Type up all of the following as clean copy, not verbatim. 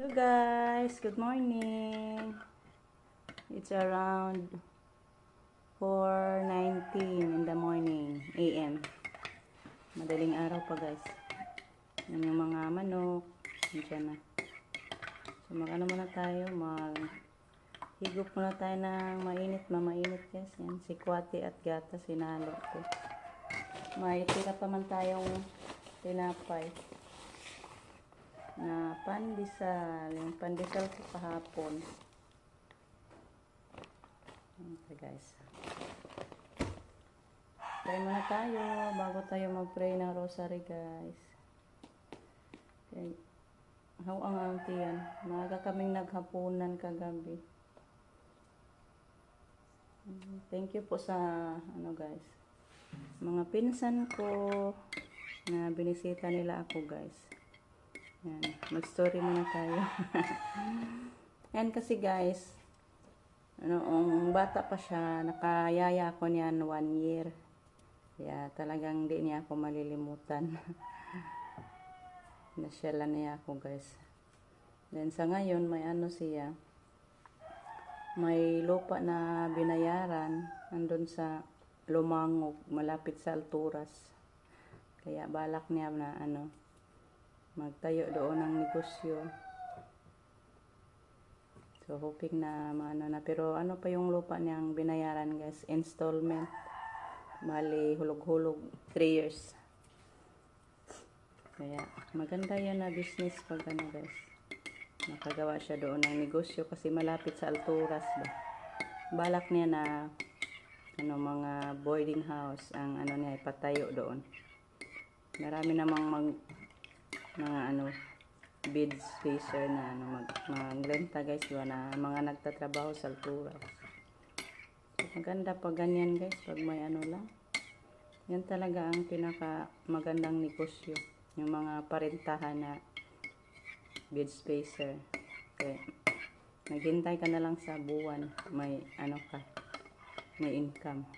Hello guys, good morning. It's around 4:19 in the morning AM. Madaling araw pa guys. Yan yung mga manok. Diyan na. So mag-ano muna tayo, higop muna tayo ng mainit guys. Yan, si Kwati at Gata sinalo ko. May tira pa man tayong tinapay na pandesal. Yung pandesal ko kahapon. Okay guys. Pray muna tayo bago tayo mag-pray ng rosary guys. Okay. How ang auntie yan. Maaga kaming naghapunan kagabi. Thank you po sa guys. Mga pinsan ko na binisita nila ako guys. Yan. Mag-story muna tayo. Yan kasi guys. Bata pa siya, nakayaya ko niyan 1 year. Kaya talagang di niya ako malilimutan. Nasyalan niya ako guys. Then sa ngayon may siya. May lupa na binayaran andun sa Lumangog, malapit sa Alturas. Kaya balak niya na magtayo doon ng negosyo. So hoping na na, pero pa yung lupa niyang binayaran guys, installment. Bali hulog-hulog 3 years. Kaya maganda yan na business pag guys. Nakagawa siya doon ng negosyo kasi malapit sa Alturas ba. Balak niya na mga boarding house ang niya ipatayo doon. Marami namang mga bid spacer na magrenta guys na mga nagtatrabaho sa Alturas. Maganda pag ganyan guys, pag may lang. Yan talaga ang pinaka magandang negosyo, yung mga parentahan na bid spacer. Okay. Naghintay ka na lang sa buwan, may may income.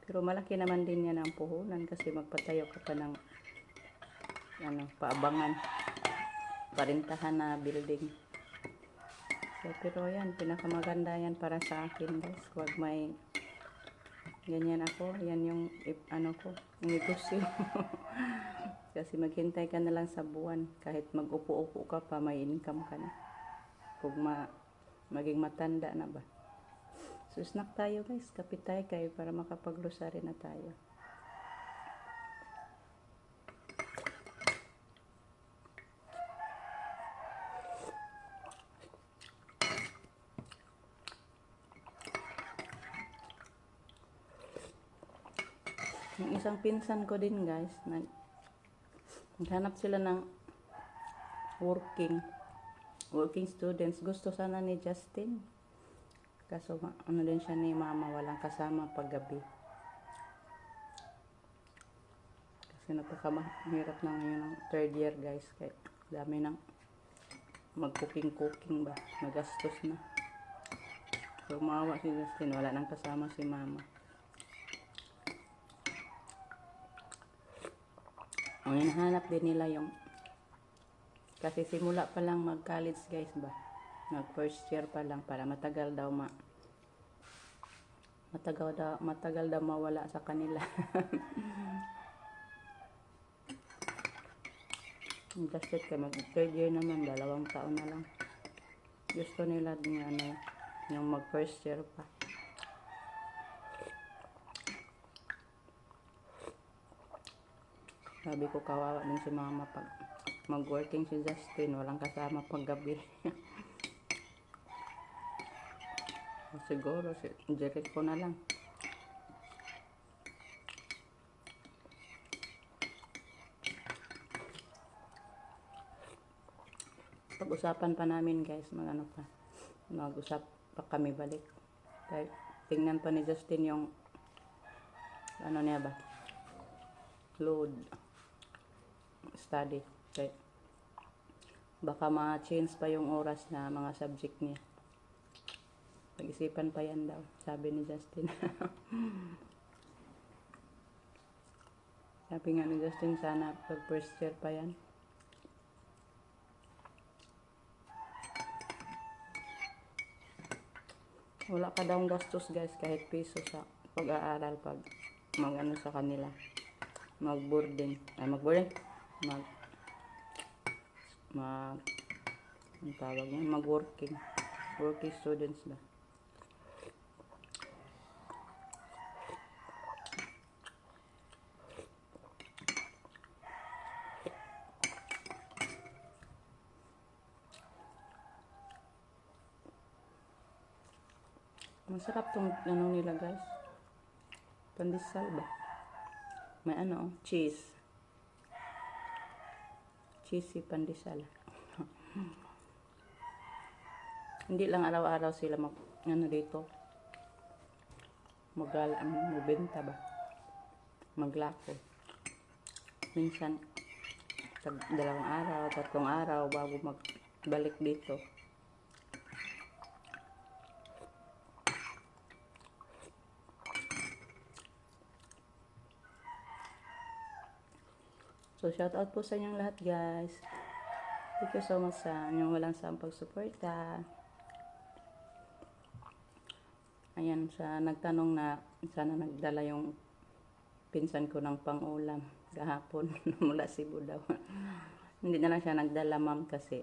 Pero malaki naman din yan ang puhunan kasi magpatayo ka pa ng paabangan, parentahan na building. So, pero yan, pinakamaganda yan para sa akin guys. Huwag may ganyan ako, yan yung negosyo. Kasi maghintay ka na lang sa buwan, kahit mag-upo-upo ka pa, may income ka na. Huwag maging matanda na ba. So snack tayo guys, kapit tayo kayo para makapag-rosary na tayo. Yung isang pinsan ko din guys, naghanap sila ng working students. Gusto sana ni Justin. Kaso din siya ni mama, walang kasama paggabi. Kasi napakahirap na ngayon ng 3rd year guys. Kaya dami nang mag-cooking ba. Magastos na. So maawa si Justin, wala nang kasama si mama. Ang hinahanap din nila yung kasi simula pa lang mag-college guys ba. Nag-first year pa lang para matagal daw mawala sa kanila. Just it kay mag-3rd year naman, 2 taon na lang. Gusto nila din yung mag-first year pa. Sabi ko kawawa din si mama pag mag-working si Justin, walang kasama pag gabi. Siguro si Jeric ko na lang. Pag-usapan pa namin guys, mag-usap pa kami balik. Kaya tingnan pa ni Justin yung niya ba, load study. Okay. Baka ma-change pa yung oras na mga subject niya. Pag-isipan pa yan daw, sabi ni Justin. Sabi nga ni Justin, sana pag first year pa yan. Wala ka daw gastos guys, kahit piso sa pag-aaral pag mag-ano sa kanila. Mag-boarding. Ay, mag-boarding. Mag, mag, ang tawag niya, mag-working. Working students ba? Masarap tong ano nila guys. Pandesal ba? May ano, cheese. Cheesy pandesal. Hindi lang araw-araw sila mag, ano dito, magbenta ba? Maglako. Minsan, dalawang araw, tatlong araw bago magbalik dito. So, shout out po sa inyong lahat guys. Thank you so much sa inyong walang sawang pagsuporta. Ayan, sa nagtanong na sana nagdala yung pinsan ko ng pang-ulam kahapon mula Cebu daw. Hindi na lang siya nagdala ma'am kasi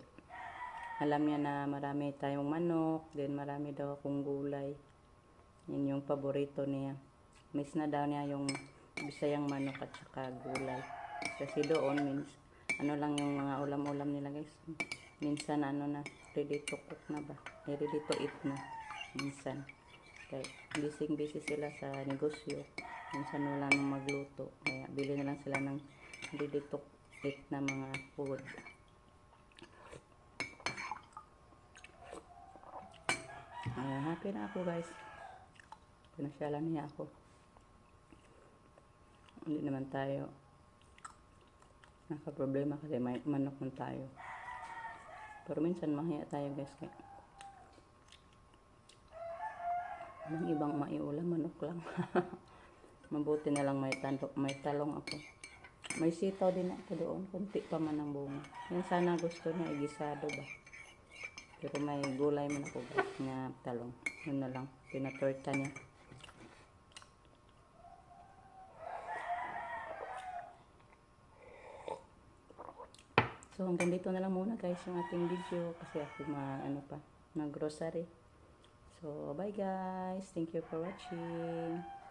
alam niya na marami tayong manok, then marami daw akong gulay. Yun yung paborito niya. Miss na daw niya yung Bisayang manok at saka gulay. Kasi doon ano lang yung mga ulam-ulam nila guys. Minsan ano na, ready to cook na ba? Ready to eat na. Minsan. Kaya busy sila sa negosyo. Minsan wala nang magluto. Kaya bili na lang sila ng ready to eat na mga food. Happy na ako guys. Pinasyalan niya ako. Hindi naman tayo nakaproblema kasi may manok man tayo. Pero minsan mahiya tayo guys. Kaya ang ibang maiulam, manok lang. Mabuti na lang may talong ako. May sitaw din ako doon. Kunti pa man ang bunga. Yan sana gusto niya igisado ba. Pero may gulay man ako guys na talong. Yun na lang. Pinatorta niya. So hanggang dito na lang muna guys yung ating video. Kasi ako mag-grocery. So bye guys. Thank you for watching.